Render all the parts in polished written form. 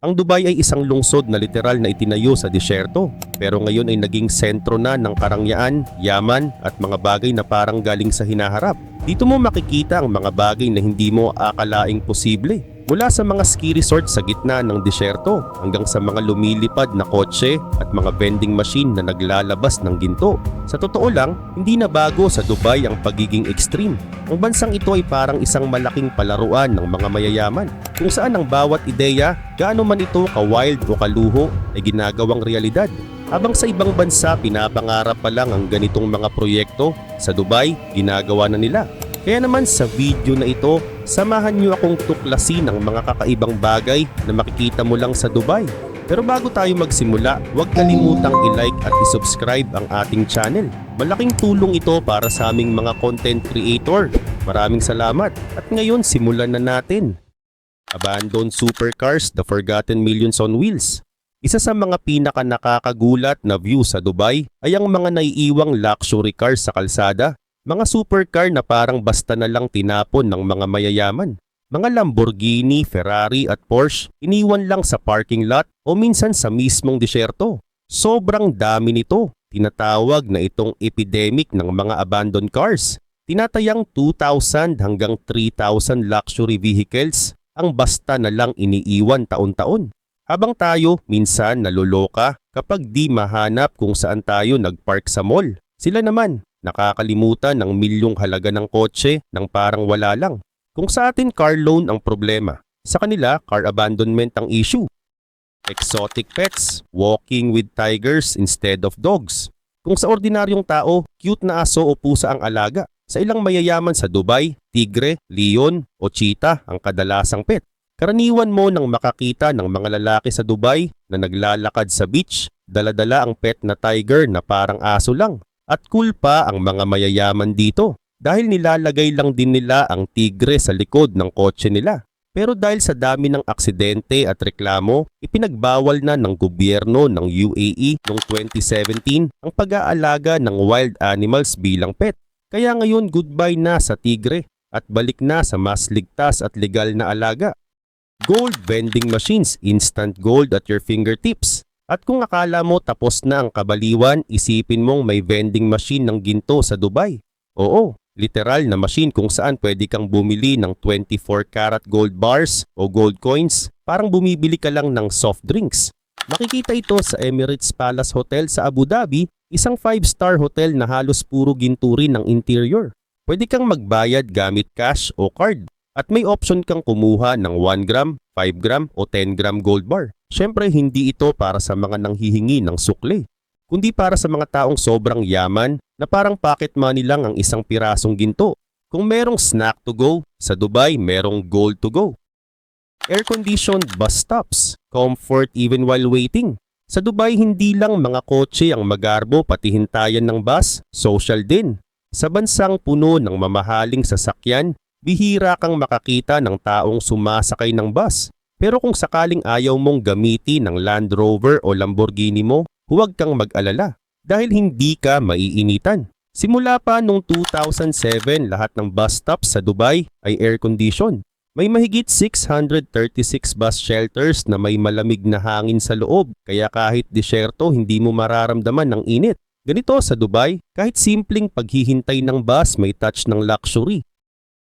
Ang Dubai ay isang lungsod na literal na itinayo sa disyerto, pero ngayon ay naging sentro na ng karangyaan, yaman at mga bagay na parang galing sa hinaharap. Dito mo makikita ang mga bagay na hindi mo akalaing posible. Mula sa mga ski resort sa gitna ng disyerto hanggang sa mga lumilipad na kotse at mga vending machine na naglalabas ng ginto. Sa totoo lang, hindi na bago sa Dubai ang pagiging extreme. Ang bansang ito ay parang isang malaking palaruan ng mga mayayaman kung saan ang bawat ideya, gaano man ito ka-wild o kaluho, ay ginagawang realidad. Habang sa ibang bansa pinapangarap pa lang ang ganitong mga proyekto, sa Dubai ginagawa na nila. Kaya naman sa video na ito, samahan niyo akong tuklasin ang mga kakaibang bagay na makikita mo lang sa Dubai. Pero bago tayo magsimula, huwag kalimutang i-like at i-subscribe ang ating channel. Malaking tulong ito para sa aming mga content creator. Maraming salamat at ngayon simulan na natin. Abandoned Supercars, The Forgotten Millions on Wheels. Isa sa mga pinaka nakakagulat na view sa Dubai ay ang mga naiiwang luxury cars sa kalsada. Mga supercar na parang basta na lang tinapon ng mga mayayaman. Mga Lamborghini, Ferrari at Porsche iniwan lang sa parking lot o minsan sa mismong disyerto. Sobrang dami nito. Tinatawag na itong epidemic ng mga abandoned cars. Tinatayang 2,000 hanggang 3,000 luxury vehicles ang basta na lang iniiwan taon-taon. Habang tayo minsan naluloka kapag di mahanap kung saan tayo nagpark sa mall. Sila naman nakakalimutan ng milyong halaga ng kotse nang parang wala lang. Kung sa atin car loan ang problema, sa kanila car abandonment ang issue. Exotic pets, walking with tigers instead of dogs. Kung sa ordinaryong tao, cute na aso o pusa ang alaga. Sa ilang mayayaman sa Dubai, tigre, leon o cheetah ang kadalasang pet. Karaniwan mo nang makakita ng mga lalaki sa Dubai na naglalakad sa beach, dala-dala ang pet na tiger na parang aso lang. At cool pa ang mga mayayaman dito dahil nilalagay lang din nila ang tigre sa likod ng kotse nila. Pero dahil sa dami ng aksidente at reklamo, ipinagbawal na ng gobyerno ng UAE noong 2017 ang pag-aalaga ng wild animals bilang pet. Kaya ngayon goodbye na sa tigre at balik na sa mas ligtas at legal na alaga. Gold vending machines, instant gold at your fingertips. At kung akala mo tapos na ang kabaliwan, isipin mong may vending machine ng ginto sa Dubai. Oo, literal na machine kung saan pwede kang bumili ng 24 karat gold bars o gold coins, parang bumibili ka lang ng soft drinks. Makikita ito sa Emirates Palace Hotel sa Abu Dhabi, isang 5-star hotel na halos puro ginto rin ng interior. Pwede kang magbayad gamit cash o card at may option kang kumuha ng 1 gram, 5 gram o 10 gram gold bar. Siyempre hindi ito para sa mga nanghihingi ng sukli, kundi para sa mga taong sobrang yaman na parang pocket money lang ang isang pirasong ginto. Kung merong snack to go, sa Dubai merong gold to go. Air-conditioned bus stops, comfort even while waiting. Sa Dubai hindi lang mga kotse ang magarbo pati hintayan ng bus, social din. Sa bansang puno ng mamahaling sasakyan, bihira kang makakita ng taong sumasakay ng bus. Pero kung sakaling ayaw mong gamitin ng Land Rover o Lamborghini mo, huwag kang mag-alala dahil hindi ka maiinitan. Simula pa noong 2007, lahat ng bus stops sa Dubai ay air-conditioned. May mahigit 636 bus shelters na may malamig na hangin sa loob, kaya kahit disyerto hindi mo mararamdaman ng init. Ganito sa Dubai, kahit simpleng paghihintay ng bus may touch ng luxury.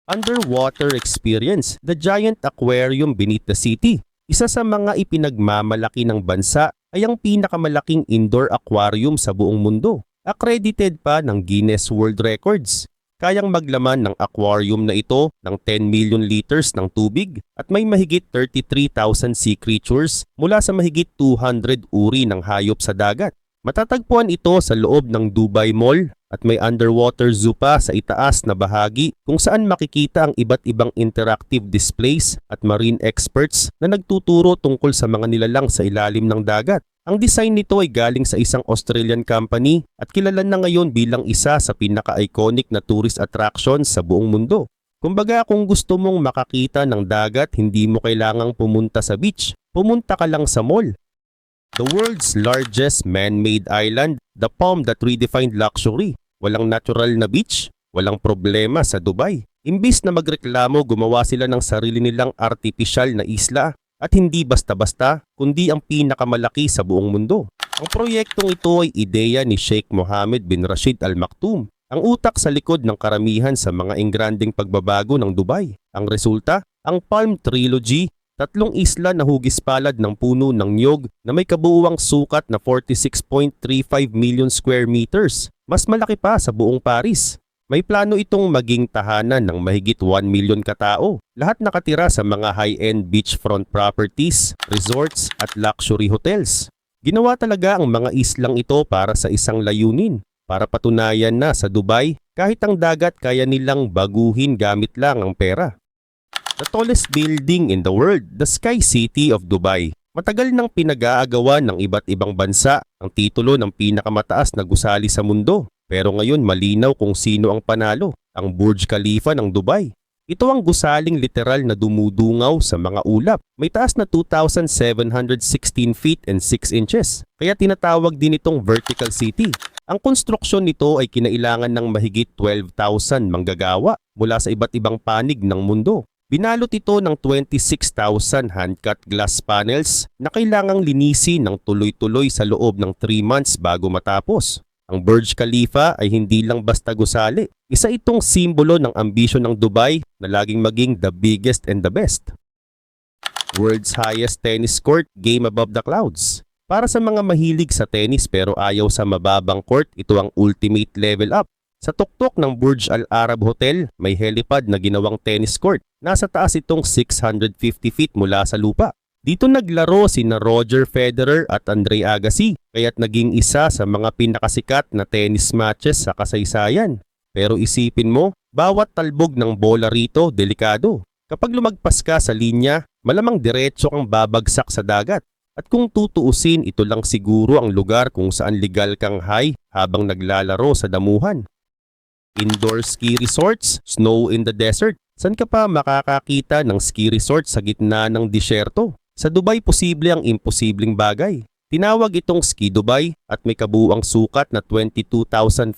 Underwater experience, the giant aquarium beneath the city. Isa sa mga ipinagmamalaki ng bansa ay ang pinakamalaking indoor aquarium sa buong mundo. Accredited pa ng Guinness World Records. Kayang maglaman ng aquarium na ito ng 10 million liters ng tubig at may mahigit 33,000 sea creatures mula sa mahigit 200 uri ng hayop sa dagat. Matatagpuan ito sa loob ng Dubai Mall at may underwater zoo pa sa itaas na bahagi kung saan makikita ang iba't ibang interactive displays at marine experts na nagtuturo tungkol sa mga nilalang sa ilalim ng dagat. Ang design nito ay galing sa isang Australian company at kilala na ngayon bilang isa sa pinaka-iconic na tourist attractions sa buong mundo. Kumbaga kung gusto mong makakita ng dagat, hindi mo kailangang pumunta sa beach, pumunta ka lang sa mall. The world's largest man-made island, the Palm that redefined luxury. Walang natural na beach, walang problema sa Dubai. Imbis na magreklamo, gumawa sila ng sarili nilang artificial na isla. At hindi basta-basta, kundi ang pinakamalaki sa buong mundo. Ang proyektong ito ay ideya ni Sheikh Mohammed bin Rashid Al Maktoum, ang utak sa likod ng karamihan sa mga engranding pagbabago ng Dubai. Ang resulta, ang Palm Trilogy, 3 isla na hugis palad ng puno ng niyog na may kabuuang sukat na 46.35 million square meters. Mas malaki pa sa buong Paris. May plano itong maging tahanan ng mahigit 1 million katao, lahat nakatira sa mga high-end beachfront properties, resorts at luxury hotels. Ginawa talaga ang mga islang ito para sa isang layunin, para patunayan na sa Dubai, kahit ang dagat kaya nilang baguhin gamit lang ang pera. The tallest building in the world, the Sky City of Dubai. Matagal nang pinag-aagawan ng iba't ibang bansa ang titulo ng pinakamataas na gusali sa mundo. Pero ngayon malinaw kung sino ang panalo, ang Burj Khalifa ng Dubai. Ito ang gusaling literal na dumudungaw sa mga ulap. May taas na 2,716 feet and 6 inches. Kaya tinatawag din itong vertical city. Ang konstruksyon nito ay kinailangan ng mahigit 12,000 manggagawa mula sa iba't ibang panig ng mundo. Binalot ito ng 26,000 hand-cut glass panels na kailangang linisin ng tuloy-tuloy sa loob ng 3 months bago matapos. Ang Burj Khalifa ay hindi lang basta gusali. Isa itong simbolo ng ambisyon ng Dubai na laging maging the biggest and the best. World's highest tennis court, game above the clouds. Para sa mga mahilig sa tennis pero ayaw sa mababang court, ito ang ultimate level up. Sa tuktok ng Burj Al Arab Hotel, may helipad na ginawang tennis court. Nasa taas itong 650 feet mula sa lupa. Dito naglaro sina Roger Federer at Andre Agassi, kaya't naging isa sa mga pinakasikat na tennis matches sa kasaysayan. Pero isipin mo, bawat talbog ng bola rito delikado. Kapag lumagpas ka sa linya, malamang diretso kang babagsak sa dagat. At kung tutuusin, ito lang siguro ang lugar kung saan legal kang high habang naglalaro sa damuhan. Indoor ski resorts, snow in the desert. Saan ka pa makakakita ng ski resort sa gitna ng disyerto? Sa Dubai, posible ang imposibleng bagay. Tinawag itong Ski Dubai at may kabuuang sukat na 22,500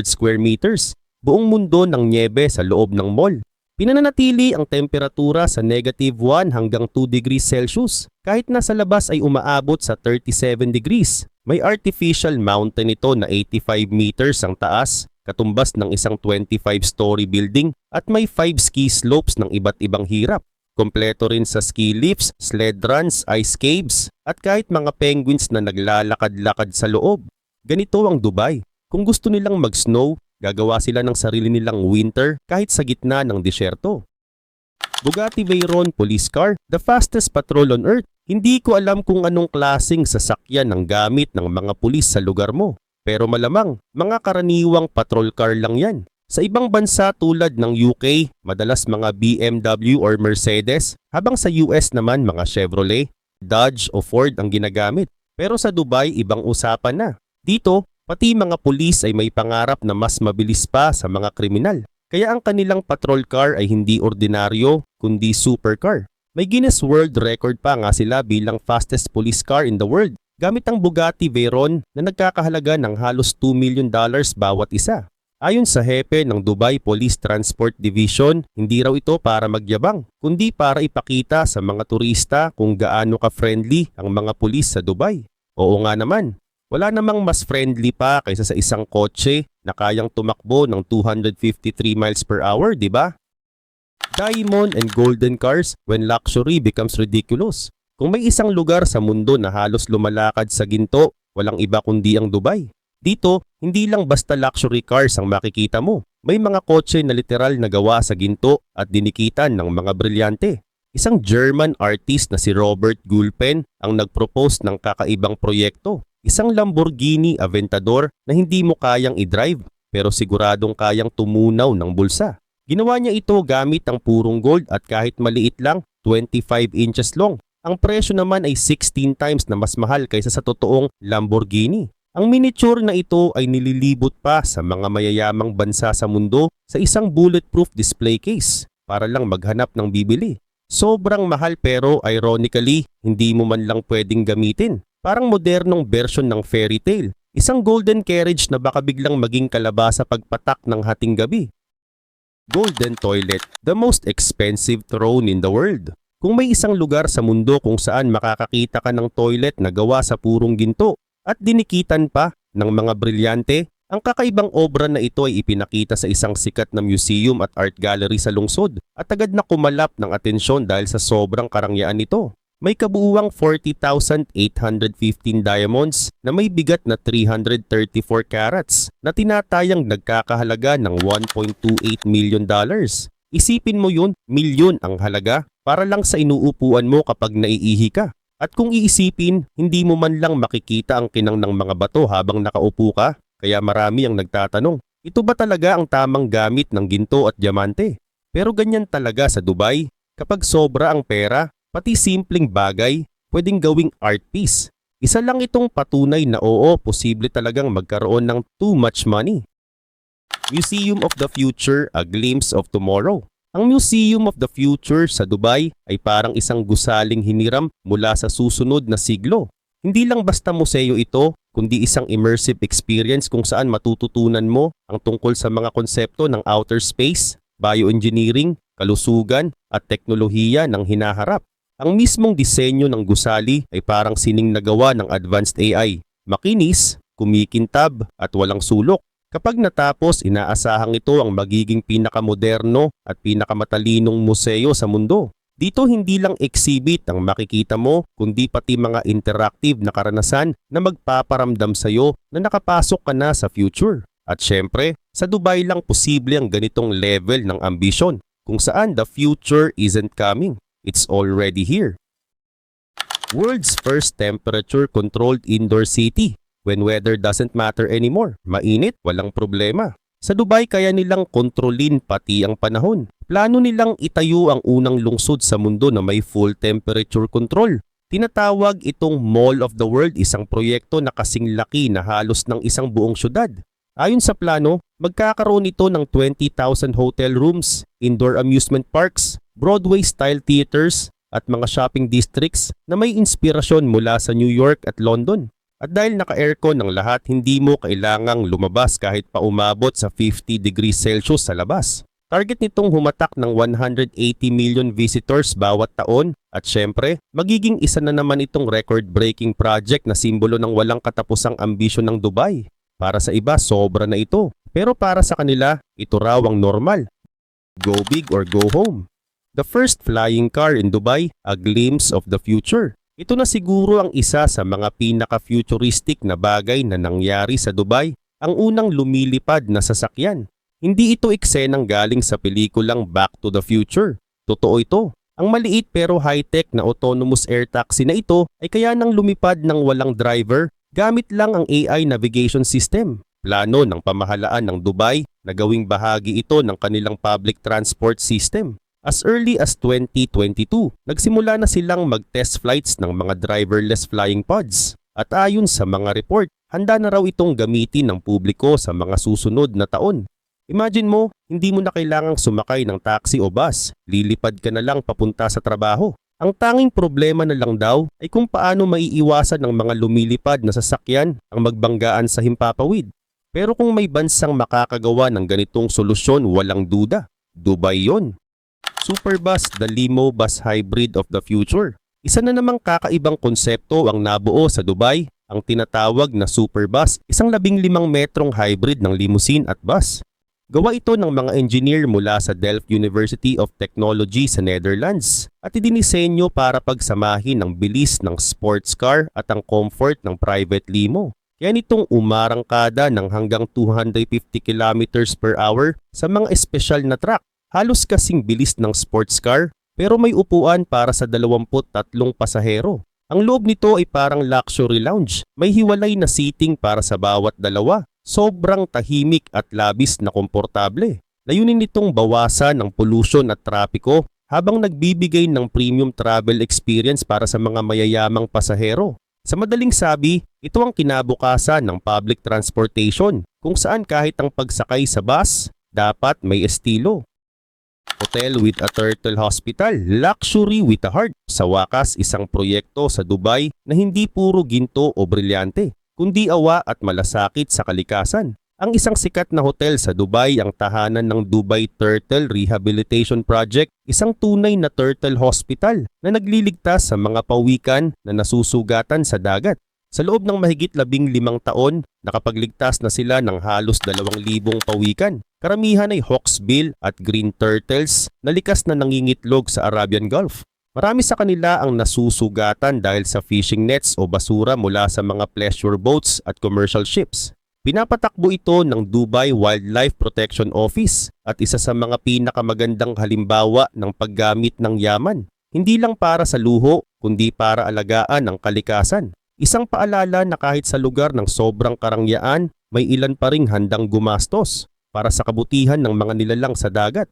square meters. Buong mundo ng nyebe sa loob ng mall. Pinananatili ang temperatura sa -1 hanggang 2 degrees Celsius. Kahit nasa labas ay umaabot sa 37 degrees. May artificial mountain ito na 85 meters ang taas, katumbas ng isang 25-story building at may 5 ski slopes ng iba't ibang hirap. Kompleto rin sa ski lifts, sled runs, ice caves, at kahit mga penguins na naglalakad-lakad sa loob. Ganito ang Dubai. Kung gusto nilang mag-snow, gagawa sila ng sarili nilang winter kahit sa gitna ng disyerto. Bugatti Veyron Police Car, the fastest patrol on earth. Hindi ko alam kung anong klaseng sasakyan ang gamit ng mga pulis sa lugar mo. Pero malamang, mga karaniwang patrol car lang yan. Sa ibang bansa tulad ng UK, madalas mga BMW or Mercedes, habang sa US naman mga Chevrolet, Dodge o Ford ang ginagamit. Pero sa Dubai, ibang usapan na. Dito, pati mga pulis ay may pangarap na mas mabilis pa sa mga kriminal. Kaya ang kanilang patrol car ay hindi ordinaryo, kundi supercar. May Guinness World Record pa nga sila bilang fastest police car in the world, gamit ang Bugatti Veyron na nagkakahalaga ng halos $2 million bawat isa. Ayon sa hepe ng Dubai Police Transport Division, hindi raw ito para magyabang, kundi para ipakita sa mga turista kung gaano ka-friendly ang mga pulis sa Dubai. Oo nga naman, wala namang mas friendly pa kaysa sa isang kotse na kayang tumakbo ng 253 miles per hour, di ba? Diamond and golden cars when luxury becomes ridiculous. Kung may isang lugar sa mundo na halos lumalakad sa ginto, walang iba kundi ang Dubai. Dito, hindi lang basta luxury cars ang makikita mo. May mga kotse na literal na gawa sa ginto at dinikitan ng mga brilyante. Isang German artist na si Robert Gulpen ang nagpropose ng kakaibang proyekto. Isang Lamborghini Aventador na hindi mo kayang i-drive pero siguradong kayang tumunaw ng bulsa. Ginawa niya ito gamit ang purong gold at kahit maliit lang, 25 inches long. Ang presyo naman ay 16 times na mas mahal kaysa sa totoong Lamborghini. Ang miniature na ito ay nililibot pa sa mga mayayamang bansa sa mundo sa isang bulletproof display case para lang maghanap ng bibili. Sobrang mahal pero ironically, hindi mo man lang pwedeng gamitin. Parang modernong version ng fairy tale. Isang golden carriage na baka biglang maging kalabasa pagpatak ng hating gabi. Golden toilet, the most expensive throne in the world. Kung may isang lugar sa mundo kung saan makakakita ka ng toilet na gawa sa purong ginto at dinikitan pa ng mga brilyante, ang kakaibang obra na ito ay ipinakita sa isang sikat na museum at art gallery sa lungsod at agad na kumalap ng atensyon dahil sa sobrang karangyaan nito. May kabuuang 40,815 diamonds na may bigat na 334 carats na tinatayang nagkakahalaga ng $1.28 million. Isipin mo yun, milyon ang halaga para lang sa inuupuan mo kapag naiihi ka. At kung iisipin, hindi mo man lang makikita ang kinang ng mga bato habang nakaupo ka, kaya marami ang nagtatanong, ito ba talaga ang tamang gamit ng ginto at diamante? Pero ganyan talaga sa Dubai, kapag sobra ang pera, pati simpleng bagay, pwedeng gawing art piece. Isa lang itong patunay na oo, posible talagang magkaroon ng too much money. Museum of the Future, A Glimpse of Tomorrow. Ang Museum of the Future sa Dubai ay parang isang gusaling hiniram mula sa susunod na siglo. Hindi lang basta museo ito, kundi isang immersive experience kung saan matututunan mo ang tungkol sa mga konsepto ng outer space, bioengineering, kalusugan at teknolohiya ng hinaharap. Ang mismong disenyo ng gusali ay parang sining nagawa ng advanced AI. Makinis, kumikintab at walang sulok. Kapag natapos, inaasahang ito ang magiging pinakamoderno at pinakamatalinong museo sa mundo. Dito hindi lang exhibit ang makikita mo, kundi pati mga interactive na karanasan na magpaparamdam sa iyo na nakapasok ka na sa future. At syempre, sa Dubai lang posible ang ganitong level ng ambisyon, kung saan the future isn't coming, it's already here. World's first temperature-controlled indoor city. When weather doesn't matter anymore, mainit, walang problema. Sa Dubai kaya nilang kontrolin pati ang panahon. Plano nilang itayo ang unang lungsod sa mundo na may full temperature control. Tinatawag itong Mall of the World, isang proyekto na kasing laki na halos ng isang buong syudad. Ayon sa plano, magkakaroon ito ng 20,000 hotel rooms, indoor amusement parks, Broadway-style theaters at mga shopping districts na may inspirasyon mula sa New York at London. At dahil naka-aircon ng lahat, hindi mo kailangang lumabas kahit pa umabot sa 50 degrees Celsius sa labas. Target nitong humatak ng 180 million visitors bawat taon at syempre, magiging isa na naman itong record-breaking project na simbolo ng walang katapusang ambisyon ng Dubai. Para sa iba, sobra na ito. Pero para sa kanila, ito raw ang normal. Go big or go home. The first flying car in Dubai, a glimpse of the future. Ito na siguro ang isa sa mga pinaka-futuristic na bagay na nangyari sa Dubai, ang unang lumilipad na sasakyan. Hindi ito eksenang galing sa pelikulang Back to the Future. Totoo ito. Ang maliit pero high-tech na autonomous air taxi na ito ay kaya nang lumipad ng walang driver gamit lang ang AI navigation system. Plano ng pamahalaan ng Dubai na gawing bahagi ito ng kanilang public transport system. As early as 2022, nagsimula na silang mag-test flights ng mga driverless flying pods. At ayon sa mga report, handa na raw itong gamitin ng publiko sa mga susunod na taon. Imagine mo, hindi mo na kailangang sumakay ng taxi o bus, lilipad ka na lang papunta sa trabaho. Ang tanging problema na lang daw ay kung paano maiiwasan ng mga lumilipad na sasakyan ang magbanggaan sa himpapawid. Pero kung may bansang makakagawa ng ganitong solusyon, walang duda, Dubai yon. Superbus, the limo bus hybrid of the future. Isa na namang kakaibang konsepto ang nabuo sa Dubai, ang tinatawag na Superbus, isang 15 metrong hybrid ng limousine at bus. Gawa ito ng mga engineer mula sa Delft University of Technology sa Netherlands at idinisenyo para pagsamahin ang bilis ng sports car at ang comfort ng private limo. Kaya nitong umarangkada ng hanggang 250 kilometers per hour sa mga espesyal na track. Halos kasing bilis ng sports car pero may upuan para sa 23 pasahero. Ang loob nito ay parang luxury lounge. May hiwalay na seating para sa bawat dalawa. Sobrang tahimik at labis na komportable. Layunin nitong bawasan ng pollution at trapiko habang nagbibigay ng premium travel experience para sa mga mayayamang pasahero. Sa madaling sabi, ito ang kinabukasan ng public transportation kung saan kahit ang pagsakay sa bus, dapat may estilo. Hotel with a Turtle Hospital, luxury with a heart. Sa wakas, isang proyekto sa Dubai na hindi puro ginto o brilyante, kundi awa at malasakit sa kalikasan. Ang isang sikat na hotel sa Dubai ang tahanan ng Dubai Turtle Rehabilitation Project, isang tunay na turtle hospital na nagliligtas sa mga pawikan na nasusugatan sa dagat. Sa loob ng mahigit 15 taon, nakapagligtas na sila ng halos 2,000 pawikan. Karamihan ay hawksbill at green turtles na likas na nangingitlog sa Arabian Gulf. Marami sa kanila ang nasusugatan dahil sa fishing nets o basura mula sa mga pleasure boats at commercial ships. Pinapatakbo ito ng Dubai Wildlife Protection Office at isa sa mga pinakamagandang halimbawa ng paggamit ng yaman. Hindi lang para sa luho, kundi para alagaan ang kalikasan. Isang paalala na kahit sa lugar ng sobrang karangyaan, may ilan pa ring handang gumastos para sa kabutihan ng mga nilalang sa dagat.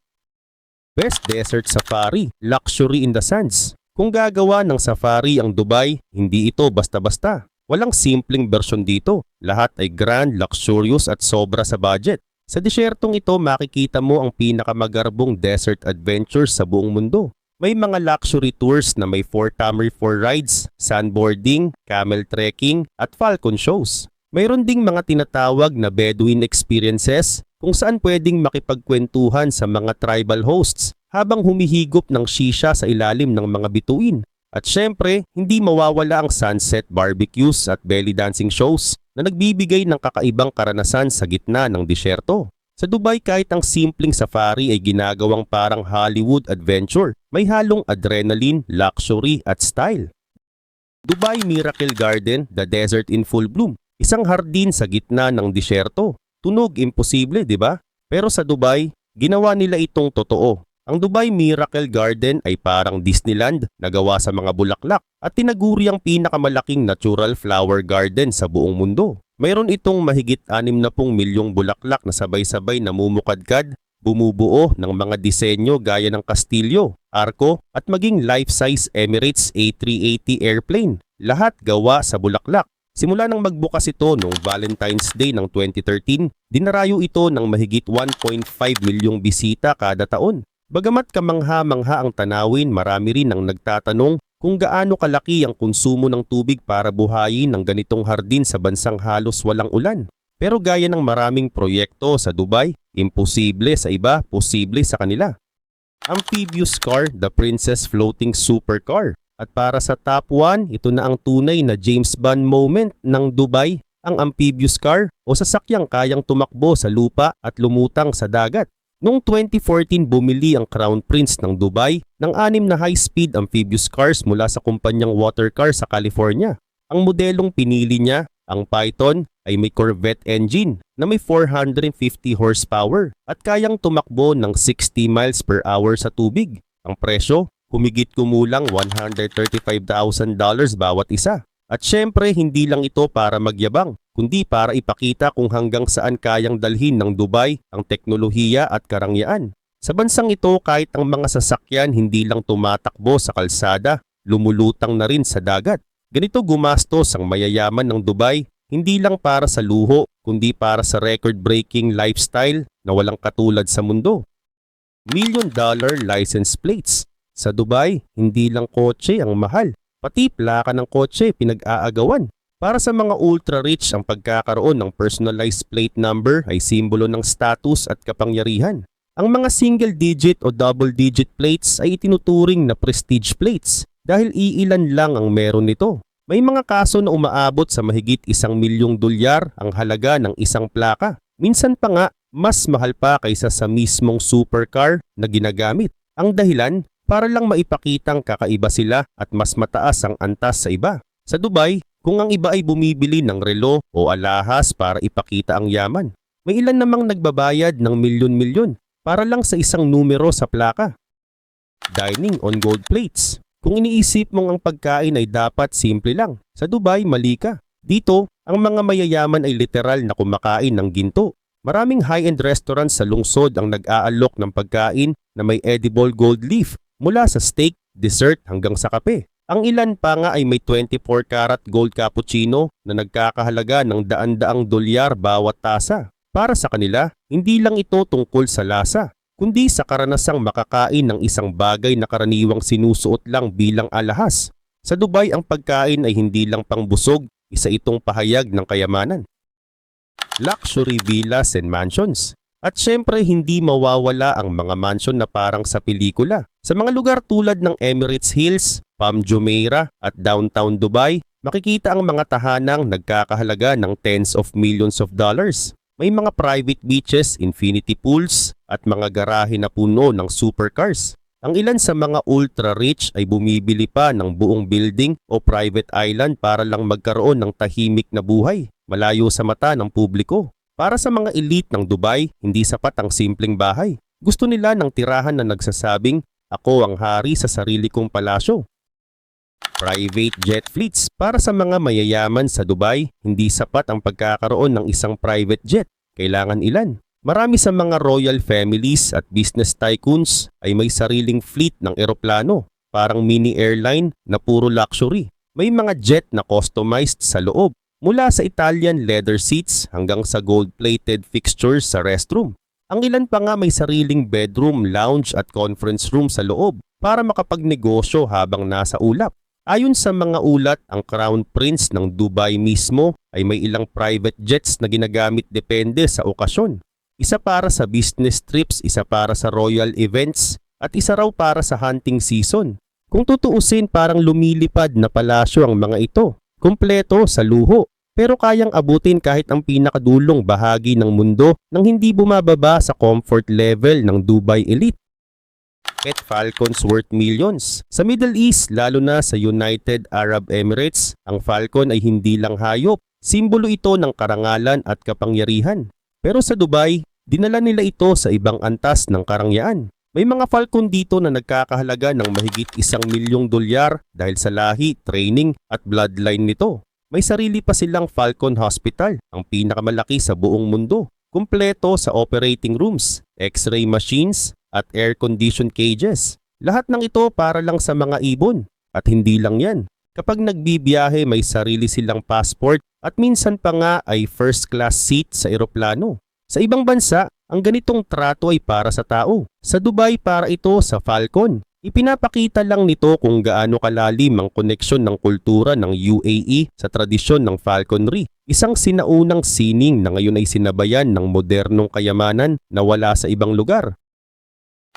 Best Desert Safari, Luxury in the Sands. Kung gagawa ng safari ang Dubai, hindi ito basta-basta. Walang simpleng bersyon dito. Lahat ay grand, luxurious at sobra sa budget. Sa desyertong ito makikita mo ang pinakamagarbong desert adventures sa buong mundo. May mga luxury tours na may 4 Tamari 4 rides, sandboarding, camel trekking at falcon shows. Mayroon ding mga tinatawag na Bedouin experiences kung saan pwedeng makipagkwentuhan sa mga tribal hosts habang humihigop ng shisha sa ilalim ng mga bituin. At syempre, hindi mawawala ang sunset barbecues at belly dancing shows na nagbibigay ng kakaibang karanasan sa gitna ng disyerto. Sa Dubai, kahit ang simpleng safari ay ginagawang parang Hollywood adventure. May halong adrenaline, luxury at style. Dubai Miracle Garden, the desert in full bloom. Isang hardin sa gitna ng disyerto. Tunog imposible, di ba? Pero sa Dubai, ginawa nila itong totoo. Ang Dubai Miracle Garden ay parang Disneyland na gawa sa mga bulaklak at tinaguri ang pinakamalaking natural flower garden sa buong mundo. Mayroon itong mahigit 60 milyong bulaklak na sabay-sabay namumukadkad, bumubuo ng mga disenyo gaya ng kastilyo, arko at maging life-size Emirates A380 airplane. Lahat gawa sa bulaklak. Simula nang magbukas ito noong Valentine's Day ng 2013, dinarayo ito ng mahigit 1.5 milyong bisita kada taon. Bagamat kamangha-mangha ang tanawin, marami rin ang nagtatanong kung gaano kalaki ang konsumo ng tubig para buhayin ng ganitong hardin sa bansang halos walang ulan. Pero gaya ng maraming proyekto sa Dubai, imposible sa iba, posible sa kanila. Amphibious car, the Princess Floating Supercar. At para sa top 1, ito na ang tunay na James Bond moment ng Dubai, ang amphibious car o sasakyang kayang tumakbo sa lupa at lumutang sa dagat. Noong 2014, bumili ang Crown Prince ng Dubai ng 6 na high-speed amphibious cars mula sa kumpanyang Watercar sa California. Ang modelong pinili niya, ang Python, ay may Corvette engine na may 450 horsepower at kayang tumakbo ng 60 miles per hour sa tubig. Ang presyo, humigit kumulang $135,000 bawat isa. At syempre, hindi lang ito para magyabang, kundi para ipakita kung hanggang saan kayang dalhin ng Dubai ang teknolohiya at karangyaan. Sa bansang ito, kahit ang mga sasakyan hindi lang tumatakbo sa kalsada, lumulutang na rin sa dagat. Ganito gumastos ang mayayaman ng Dubai, hindi lang para sa luho, kundi para sa record-breaking lifestyle na walang katulad sa mundo. $1 million license plates. Sa Dubai, hindi lang kotse ang mahal. Pati plaka ng kotse pinag-aagawan. Para sa mga ultra-rich, ang pagkakaroon ng personalized plate number ay simbolo ng status at kapangyarihan. Ang mga single-digit o double-digit plates ay itinuturing na prestige plates dahil iilan lang ang meron nito. May mga kaso na umaabot sa mahigit $1 milyong ang halaga ng isang plaka. Minsan pa nga, mas mahal pa kaysa sa mismong supercar na ginagamit. Ang dahilan, para lang maipakitang kakaiba sila at mas mataas ang antas sa iba. Sa Dubai, kung ang iba ay bumibili ng relo o alahas para ipakita ang yaman, may ilan namang nagbabayad ng milyon-milyon para lang sa isang numero sa plaka. Dining on gold plates. Kung iniisip mong ang pagkain ay dapat simple lang, sa Dubai mali ka. Dito, ang mga mayayaman ay literal na kumakain ng ginto. Maraming high-end restaurants sa lungsod ang nag-aalok ng pagkain na may edible gold leaf mula sa steak, dessert hanggang sa kape. Ang ilan pa nga ay may 24 karat gold cappuccino na nagkakahalaga ng daan-daang dolyar bawat tasa. Para sa kanila, hindi lang ito tungkol sa lasa, kundi sa karanasang makakain ng isang bagay na karaniwang sinusuot lang bilang alahas. Sa Dubai, ang pagkain ay hindi lang pangbusog, isa itong pahayag ng kayamanan. luxury villas and mansions. At syempre hindi mawawala ang mga mansion na parang sa pelikula. Sa mga lugar tulad ng Emirates Hills, Palm Jumeirah at downtown Dubai, makikita ang mga tahanang nagkakahalaga ng tens of millions of dollars. May mga private beaches, infinity pools at mga garahe na puno ng supercars. Ang ilan sa mga ultra-rich ay bumibili pa ng buong building o private island para lang magkaroon ng tahimik na buhay, malayo sa mata ng publiko. Para sa mga elite ng Dubai, hindi sapat ang simpleng bahay. Gusto nila ng tirahan na nagsasabing, "Ako ang hari sa sarili kong palasyo." Private jet fleets. Para sa mga mayayaman sa Dubai, hindi sapat ang pagkakaroon ng isang private jet. Kailangan ilan. Marami sa mga royal families at business tycoons ay may sariling fleet ng eroplano, parang mini airline na puro luxury. May mga jet na customized sa loob, mula sa Italian leather seats hanggang sa gold-plated fixtures sa restroom. Ang ilan pa nga may sariling bedroom, lounge at conference room sa loob para makapagnegosyo habang nasa ulap. Ayon sa mga ulat, ang Crown Prince ng Dubai mismo ay may ilang private jets na ginagamit depende sa okasyon. Isa para sa business trips, isa para sa royal events, at isa raw para sa hunting season. Kung tutuusin, parang lumilipad na palasyo ang mga ito, kumpleto sa luho, pero kayang abutin kahit ang pinakadulong bahagi ng mundo nang hindi bumababa sa comfort level ng Dubai elite. Pet falcons worth millions. Sa Middle East, lalo na sa United Arab Emirates, ang falcon ay hindi lang hayop, simbolo ito ng karangalan at kapangyarihan. Pero sa Dubai, dinala nila ito sa ibang antas ng karangyaan. May mga falcon dito na nagkakahalaga ng mahigit $1,000,000 dahil sa lahi, training at bloodline nito. May sarili pa silang Falcon Hospital, ang pinakamalaki sa buong mundo. Kumpleto sa operating rooms, x-ray machines at air-conditioned cages. Lahat ng ito para lang sa mga ibon. At hindi lang yan. Kapag nagbibiyahe, may sarili silang passport at minsan pa nga ay first class seat sa eroplano. Sa ibang bansa, ang ganitong trato ay para sa tao. Sa Dubai, para ito sa Falcon. Ipinapakita lang nito kung gaano kalalim ang koneksyon ng kultura ng UAE sa tradisyon ng falconry. Isang sinaunang sining na ngayon ay sinabayan ng modernong kayamanan na wala sa ibang lugar.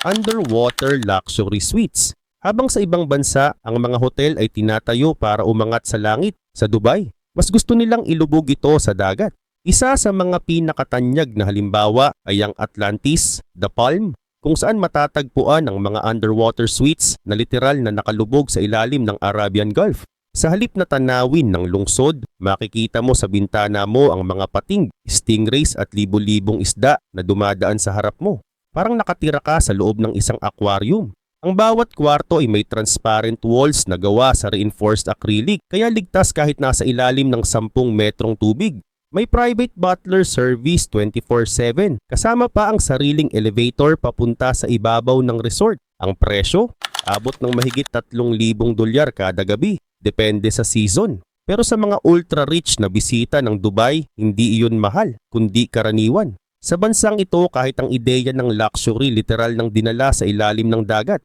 Underwater luxury suites. Habang sa ibang bansa, ang mga hotel ay tinatayo para umangat sa langit, sa Dubai, mas gusto nilang ilubog ito sa dagat. Isa sa mga pinakatanyag na halimbawa ay ang Atlantis, The Palm, kung saan matatagpuan ang mga underwater suites na literal na nakalubog sa ilalim ng Arabian Gulf. Sa halip na tanawin ng lungsod, makikita mo sa bintana mo ang mga pating, stingrays at libo-libong isda na dumadaan sa harap mo. Parang nakatira ka sa loob ng isang aquarium. Ang bawat kwarto ay may transparent walls na gawa sa reinforced acrylic, kaya ligtas kahit nasa ilalim ng 10 metrong tubig. May private butler service 24/7, kasama pa ang sariling elevator papunta sa ibabaw ng resort. Ang presyo, abot ng mahigit $3,000 kada gabi, depende sa season. Pero sa mga ultra-rich na bisita ng Dubai, hindi iyon mahal, kundi karaniwan. Sa bansang ito, kahit ang ideya ng luxury literal nang dinala sa ilalim ng dagat.